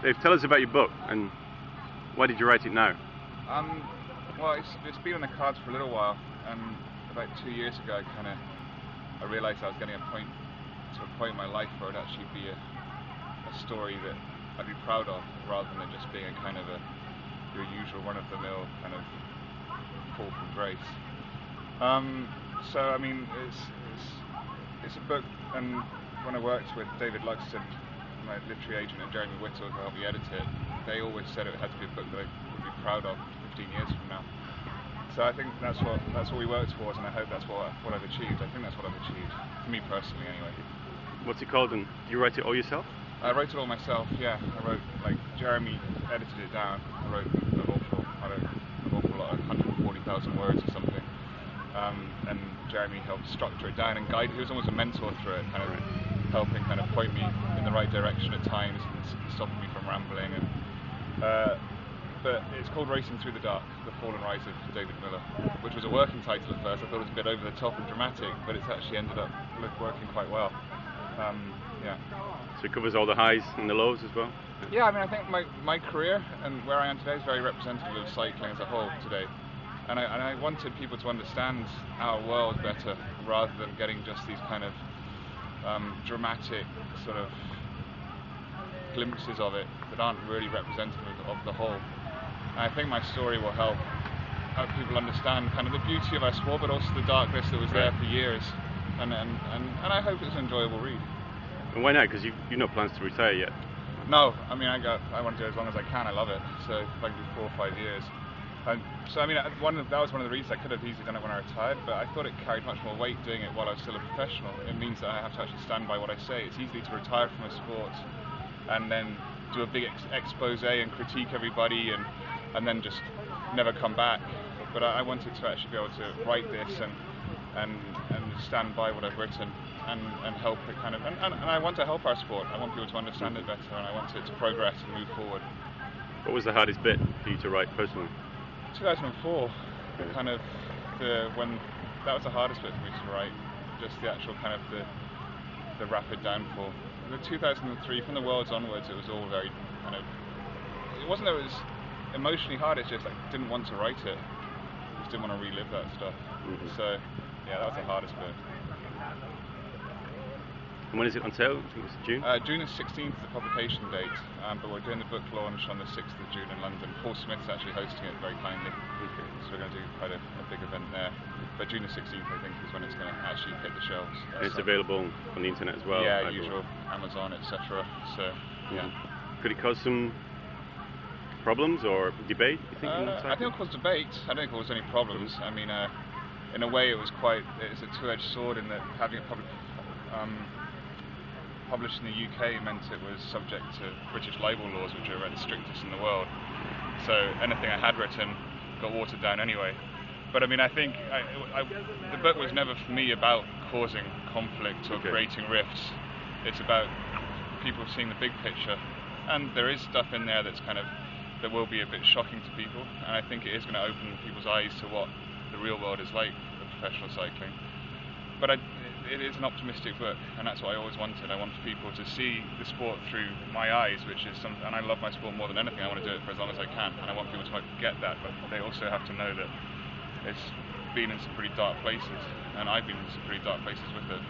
Dave, tell us about your book and why did you write it now? Well, it's been on the cards for a little while, and about 2 years ago, I realised I was getting to a point in my life where it'd actually be a story that I'd be proud of, rather than it just being a kind of your usual run-of-the-mill kind of fall from grace. So I mean, it's a book, and when I worked with David Luxton, my literary agent, and Jeremy Whittle, who helped me edit it, they always said it had to be a book that I would be proud of 15 years from now. So I think that's what we worked towards, and I hope that's what I've achieved. I think that's what I've achieved, for me personally, anyway. What's it called, and do you write it all yourself? I wrote it all myself. Yeah, Jeremy edited it down. I wrote an awful lot, 140,000 words or something. And Jeremy helped structure it down and guide. He was almost a mentor through it, kind of helping kind of point me in the right direction at times and stopping me from rambling. But it's called Racing Through the Dark: The Fall and Rise of David Millar, which was a working title at first. I thought it was a bit over the top and dramatic, but it's actually ended up working quite well. Yeah. So it covers all the highs and the lows as well? Yeah, I mean, I think my career and where I am today is very representative of cycling as a whole today. And I wanted people to understand our world better, rather than getting just these kind of dramatic sort of glimpses of it that aren't really representative of the whole. And I think my story will help people understand kind of the beauty of our sport, but also the darkness that was there for years. And I hope it's an enjoyable read. And why not? Because you've no plans to retire yet. No, I mean, I want to do it as long as I can. I love it. So if I can do 4 or 5 years. So I mean, that was one of the reasons I could have easily done it when I retired, but I thought it carried much more weight doing it while I was still a professional. It means that I have to actually stand by what I say. It's easy to retire from a sport and then do a big expose and critique everybody and then just never come back. But I wanted to actually be able to write this and stand by what I've written and help it kind of, and I want to help our sport. I want people to understand it better, and I want it to progress and move forward. What was the hardest bit for you to write personally? 2004, when that was the hardest bit for me to write, just the actual kind of the rapid downfall. The 2003, from the Worlds onwards, it was all very kind of, it wasn't that it was emotionally hard, it's just I didn't want to write it. I just didn't want to relive that stuff. So yeah, that was the hardest bit. And when is it on sale? I think it's June? June 16th is the publication date, but we're doing the book launch on the 6th of June in London. Paul Smith's actually hosting it very kindly, so we're going to do quite a big event there. But June 16th, I think, is when it's going to actually hit the shelves. And it's available on the internet as well? Yeah, usual, Amazon, etc. So, yeah. Could it cause some problems or debate, you think? I think it'll cause debate. I don't think it'll cause any problems. I mean, in a way, it's a two-edged sword in that having it published in the UK meant it was subject to British libel laws, which are the strictest in the world. So anything I had written got watered down anyway. But I mean, I think the book was never for me about causing conflict or creating rifts. It's about people seeing the big picture, and there is stuff in there that will be a bit shocking to people, and I think it is going to open people's eyes to what the real world is like of professional cycling. But it is an optimistic book, and that's what I always wanted. I want people to see the sport through my eyes, and I love my sport more than anything. I want to do it for as long as I can, and I want people to get that, but they also have to know that it's been in some pretty dark places, and I've been in some pretty dark places with it.